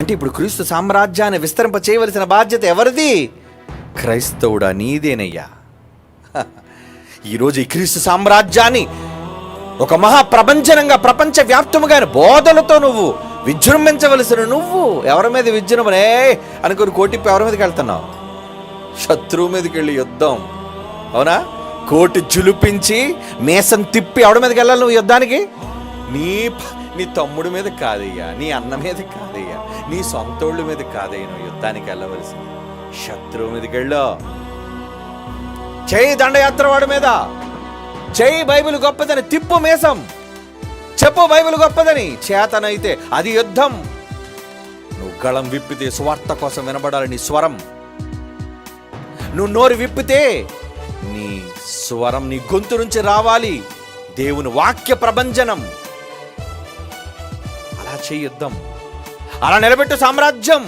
అంటే ఇప్పుడు క్రీస్తు సామ్రాజ్యాన్ని విస్తరింప చేయవలసిన బాధ్యత ఎవరిది? క్రైస్తవుడా, నీదేనయ్యా. ఈరోజు ఈ క్రీస్తు సామ్రాజ్యాన్ని ఒక మహాప్రపంచనంగా ప్రపంచవ్యాప్తముగా బోధలతో నువ్వు విజృంభించవలసిన నువ్వు ఎవరి మీద విజృంభనే అనుకుని కోటిప్పి ఎవరి మీదకి వెళ్తున్నావు? శత్రువు మీదకి వెళ్ళి యుద్ధం. అవునా? కోటి జులిపించి మేసం తిప్పి ఎవడి మీదకి వెళ్ళాలి నువ్వు యుద్ధానికి? నీ తమ్ముడి మీద కాదయ్యా, నీ అన్న మీద కాదయ్యా, నీ సొంతోళ్ళ మీద కాదయ్యా నువ్వు యుద్ధానికి వెళ్ళవలసింది. శత్రువు మీదకి వెళ్ళు. చేయి దండయాత్ర వాడి మీద, చేయి బైబిల్ గొప్పదని, తిప్పు మేసం, చెప్పు బైబిల్ గొప్పదని. చేతనైతే అది యుద్ధం. నువ్వు గళం విప్పితే సువార్త కోసం వినబడాలి నీ స్వరం. నువ్వు నోరు విప్పితే నీ స్వరం నీ గొంతు నుంచి రావాలి, దేవుని వాక్య ప్రభంజనం. అలా చేయి యుద్ధం, అలా నిలబెట్టు సామ్రాజ్యం.